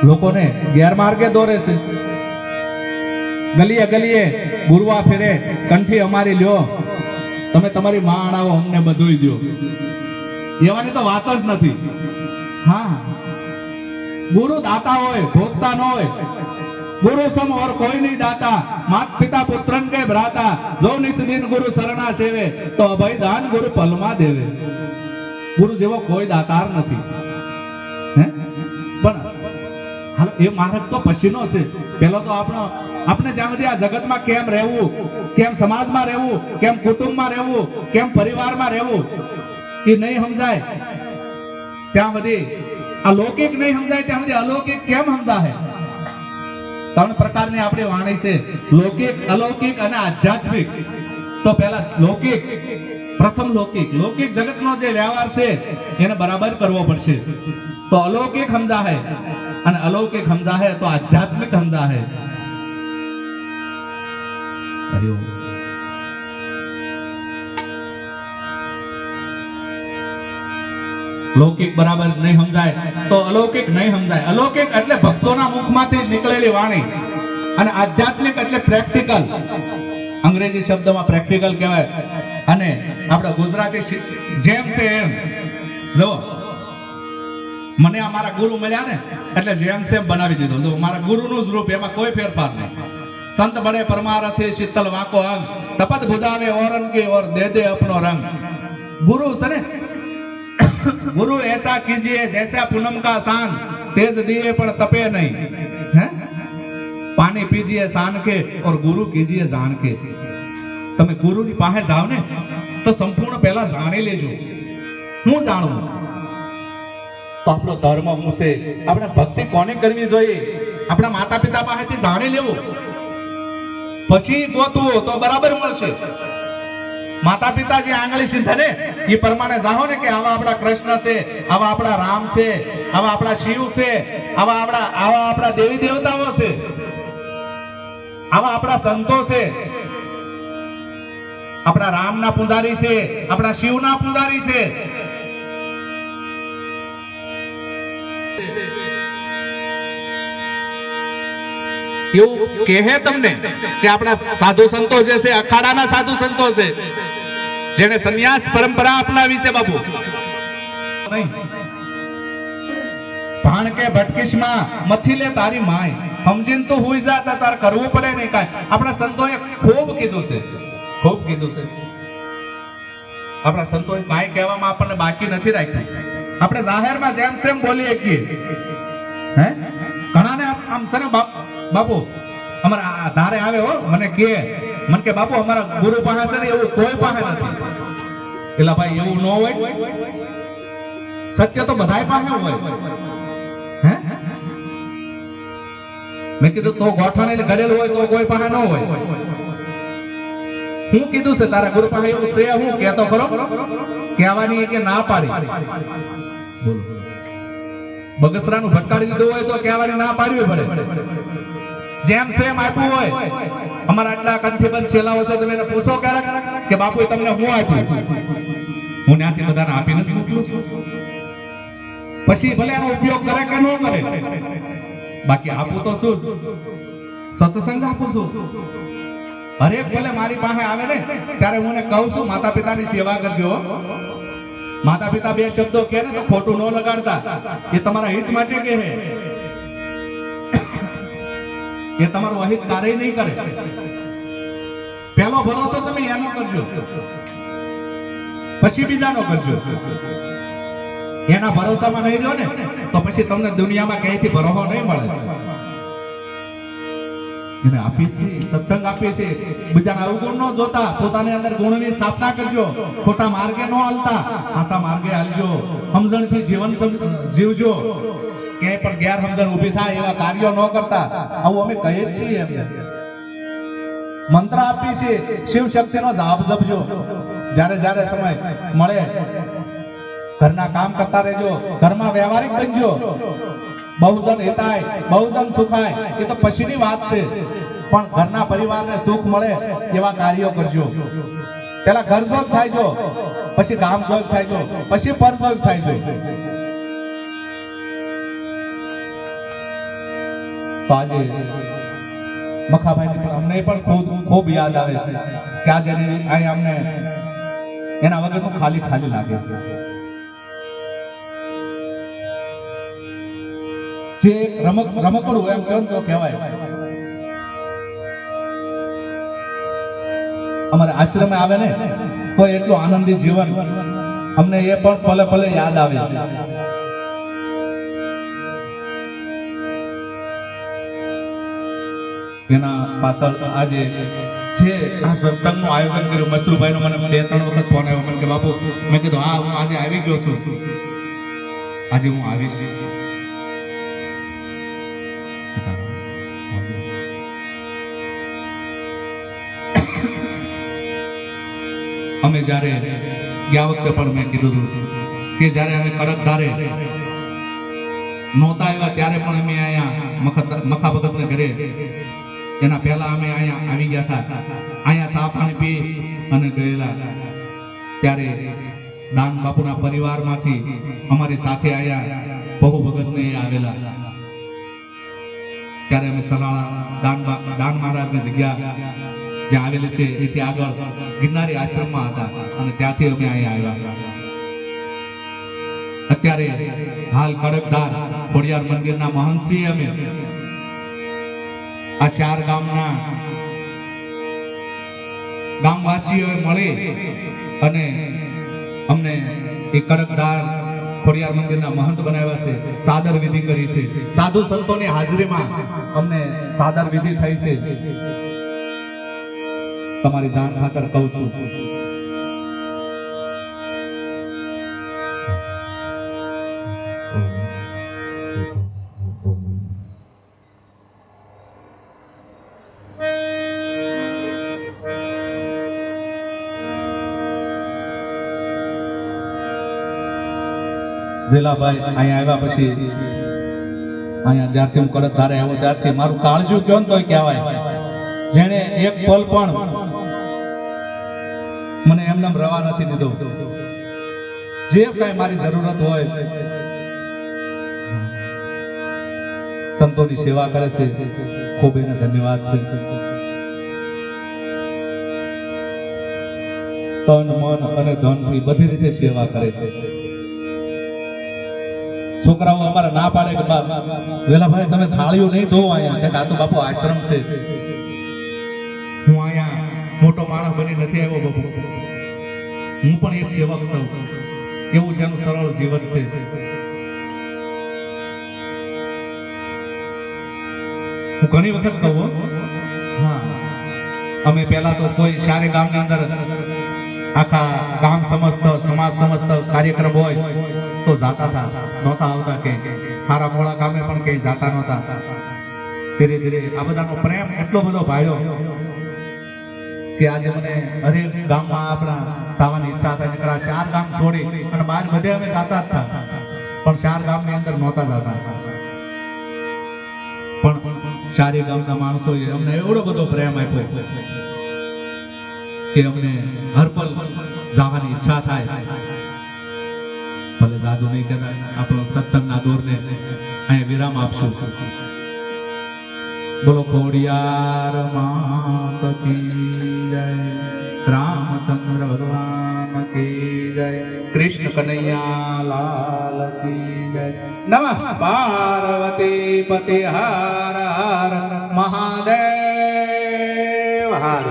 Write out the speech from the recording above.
લોકોને ગેરમાર્ગે દોરે છે. ગલીએ ગલીએ ગુરવા ફેરે, કંઠી અમારી લ્યો, તમે તમારી માં આણાવો, અમને બધુંય દ્યો. એવાની તો વાત જ નથી. હા, ગુરુ દાતા હોય, ભોગતા ન હોય. गुरु सम और कोई नहीं दाता, मात पिता पुत्रन के भ्राता, जो निस दिन गुरु शरणा सेवे, तो अभय दान गुरु पलमा देवे. गुरु जेवो कोई दातार નથી. હે પણ હાલ એ માર્ગ તો પછીનો છે. પહેલો તો આપણે જ્યાં સુધી આ જગતમાં કેમ રહેવું, કેમ સમાજમાં રહેવું, કેમ કુટુંબમાં રહેવું, કેમ પરિવારમાં રહેવું, એ નહીં સમજાય ત્યાં સુધી, આ લૌકિક નહીં સમજાય ત્યાં સુધી અલૌકિક કેમ સમજાય? ત્રણ પ્રકારની આપણી વાણી છે, લૌકિક, અલૌકિક અને આધ્યાત્મિક. તો પહેલા લૌકિક, પ્રથમ લૌકિક. લૌકિક જગતનો જે વ્યવહાર છે એને બરાબર કરવો પડશે તો અલૌકિક સમજાય, અને અલૌકિક સમજાય તો આધ્યાત્મિક સમજાય. લૌકિક બરાબર નહીં સમજાય તો અલૌકિક નહીં સમજાય. અલૌકિક એટલે ભક્તોના મુખમાંથી નીકળેલી વાણી, અને આધ્યાત્મિક એટલે પ્રેક્ટિકલ. અંગ્રેજી શબ્દમાં પ્રેક્ટિકલ કહેવાય, અને આપણે ગુજરાતી જેમ છે એમ. જો મને અમારા ગુરુ મળ્યા ને એટલે જેમ છે બનાવી દીધો. જો મારા ગુરુનું જ રૂપ, એમાં કોઈ ફેરફાર નહીં. સંત બડે પરમારથી શીતલ વાંકો અંગ, તપત ભુજાવે ઓરન की और दे दे अपनो रंग. गुरु છે ને, गुरु ऐसा कीजिए जैसा पूनम का शान, तेज दिए पर तपे नहीं. है पानी पीजिए शान के और गुरु कीजिए जान के. તમે ગુરુની પાસે જાવ ને તો સંપૂર્ણ પહેલા જાણી લેજો. હું જાણું તો આપણો ધર્મ શું છે, આપણે ભક્તિ કોને કરવી જોઈએ, આપણા માતા પિતા પાસેથી જાણી લેવું, પછી ગોતવું તો બરાબર મળશે. માતા પિતા જે આંગળી સીધા ને એ પ્રમાણે જાઓ ને કે આવા આપણા કૃષ્ણ છે, આવા આપણા રામ છે, આવા આપણા શિવ છે, આવા આપણા દેવી દેવતાઓ છે, આવા આપણા સંતો છે, આપણા રામના પૂજારી છે, આપણા શિવના પૂજારી છે. એવું કહે તમને કે આપણા સાધુ સંતો જે છે, અખાડાના સાધુ સંતો છે, જેને સંન્યાસ પરંપરા અપનાવી છે. બાપુ ભાણ કે ભટકીશમાં મથી લે તારી માય, સમજીને તો હુઈ જાતા તાર કરવું પડે નહીં કાંઈ. આપણા સંતોએ ખૂબ કીધું છે, ખૂબ કીધું છે. આપણા સંતોએ કાંઈ કહેવામાં આપણને બાકી નથી રાખ્યું. આપણે જાહેરમાં જેમ તેમ બોલી શકીએ. હે ઘણાને આમ છે ને બાપુ અમારા ધારે આવે હો, મને કે બાપુ અમારા ગુરુ પાસે છે ને એવું કોઈ પાસે નથી. એટલે ભાઈ એવું ન હોય, સત્ય તો બધાય પાસે હોય. હે મેં કીધું તો ગોઠણ ઘડેલું હોય તો કોઈ પાસે ન હોય. હું કીધું છે તારા ગુરુ પાસે એવું છે, હું કહેતો ખરો, કહેવાની કે ના પાડી. બોલો બગસરાનું ભટકાડી દીધું હોય તો કહેવાની ના પાડવી પડે. જેમ સેમ આપ્યું હોય, અમારા આટલા કંઠીબંધ છેલાઓ છે, તમે એને પૂછો ક્યારેક કે બાપુ તમને હું આપ્યું? હું ત્યાંથી બધાને આપી નથી મોકલું છું. પછી ભલે એનો ઉપયોગ કરે કે ન કરે, બાકી આપું તો શું, સત્સંગ આપું છું. હરેક ભલે મારી પાસે આવે ને ત્યારે હું એને કહું છું માતા પિતાની સેવા કરજો. માતા પિતા બે શબ્દો કહે ને તો ખોટું ન લગાડતા, એ તમારા હિત માટે કહે, એ તમારું અહિત કાર્ય નહીં કરે. પહેલો ભરોસો તમે એનો કરજો, પછી બીજાનો કરજો. એના ભરોસામાં નહીં રહ્યો ને તો પછી તમને દુનિયામાં ક્યાંયથી ભરોસો નહીં મળે. એને આપી છે સત્સંગ આપીએ છે, બીજાના અવગુણ ન જોતા પોતાની અંદર ગુણની સ્થાપના કરજો. ખોટા માર્ગે ન હાલતા, આસા માર્ગે હાલજો. સમજણથી જીવન જીવજો. ક્યાંય પણ ગેરસમજણ ઊભી થાય એવા કાર્યો ન કરતા. આવું અમે કહીએ છીએ. એમને મંત્ર આપી છે, શિવ શક્તિનો જાપ જપજો. જ્યારે જ્યારે સમય મળે ઘરના કામ કરતા રહેજો, ઘરમાં વ્યવહારિક બનજો. બહુજન હિતાય બહુજન સુખાય એ તો પછીની વાત છે, પણ ઘરના પરિવારને સુખ મળે એવા કાર્યો કરજો. પેલા ઘર જોગ થાયજો, પછી ગામ જોગ થાયજો, પછી પર જોગ થાયજો. તો આજે મખાભાઈ પણ અમને પણ ખૂબ યાદ આવે કે આજે અહીં અમને એના વગરનું ખાલી ખાલી લાગે જે રમકડું એમ કેમ તો કહેવાય અમારે આશ્રમે આવે ને તો એટલું આનંદી જીવન અમને એ પણ પલે પલે યાદ આવે. એના પાછળ આજે જે આ સત્સંગનું આયોજન કર્યું મસરૂભાઈનો મને 2-3 વખત ફોન આવ્યો મને કે બાપુ, મેં કીધું હા હું આજે આવી ગયો છું, આજે હું આવીશ. અમે જ્યારે ગયા વખતે પણ મેં કીધું હતું કે જ્યારે અમે કડકધારે નહોતા આવ્યા ત્યારે પણ અમે અહીંયા મખા ભગતને ઘરે એના પહેલા અમે અહીંયા આવી ગયા હતા. અહીંયા ચા પાણી પી અને ગયેલા ત્યારે દાન બાપુના પરિવારમાંથી અમારી સાથે અહીંયા બહુ ભગતને આવેલા. ત્યારે અમે સલાળા દાન મહારાજની જગ્યા જે આવેલી છે એથી આગળ ગિરનારી આશ્રમમાં હતા અને ત્યાંથી અમે અહીંયા આવ્યા. અત્યારે હાલ કડકધાર ખોડિયાર મંદિરના મહંત છીએ અમે. આ 4 ગામના ગામવાસીઓએ મળી અને અમને એ કડકધાર ખોડિયાર મંદિરના મહંત બનાવ્યા છે. સાદર વિધિ કરી છે, સાધુ સંતોની હાજરીમાં અમને સાદર વિધિ થઈ છે. તમારી જાણ ખાતર કહું છું, વેલાભાઈ અહીંયા આવ્યા પછી અહીંયા જ્યારથી હું કડકધારે આવ્યો ત્યારથી મારું કાળજું કયો ને તોય કહેવાય. જેણે એક પલ પણ મને એમને રવા નથી દીધો. જે કઈ મારી જરૂરત હોય સંતોની સેવા કરે છે, ખૂબ એને ધન્યવાદ છે. તન મન અને ધનથી બધી રીતે સેવા કરે છે. છોકરાઓ અમારે ના પાડે કે વેલાભાઈ તમે થાળીઓ નહીં ધોવો અહીંયા, આ તો બાપુ આશ્રમ છે. હું અહીંયા મોટો માણસ બની નથી આવ્યો બાપુ, હું પણ એક સેવક છું. એવું જેનું સરળ જીવન છે. હું ઘણી વખત કહું, હા અમે પહેલા તો કોઈ સારે ગામની અંદર આખા ગામ સમસ્ત સમાજ સમસ્ત કાર્યક્રમ હોય તો જાતા હતા, નહોતા આવતા. કે સારા મોળા ગામે પણ કઈ જાતા નહોતા. ધીરે ધીરે આ બધાનો પ્રેમ એટલો બધો ભાળ્યો કે આજે મને હરેક ગામમાં આપણા થવાની ઈચ્છા થાય. નકર 4 ગામ છોડી અને બહાર બધે અમે જાતા જ હતા, પણ 4 ગામની અંદર નહોતા જાતા. પણ 4 ગામના માણસોએ અમને એવડો બધો પ્રેમ આપ્યો કે અમને હરપલ જવાની ઈચ્છા થાય. ભલે દાદુ નહીં કહેતા, આપણો સત્સંગના દોરને અહીંયા વિરામ આપશું. બોલો ખોડિયાર માત કી જય, રામચંદ્ર ભગવાન કી જય, કૃષ્ણ કનૈયા લાલ કી જય. નમઃ પાર્વતી પતિ હર હર મહાદેવ હર.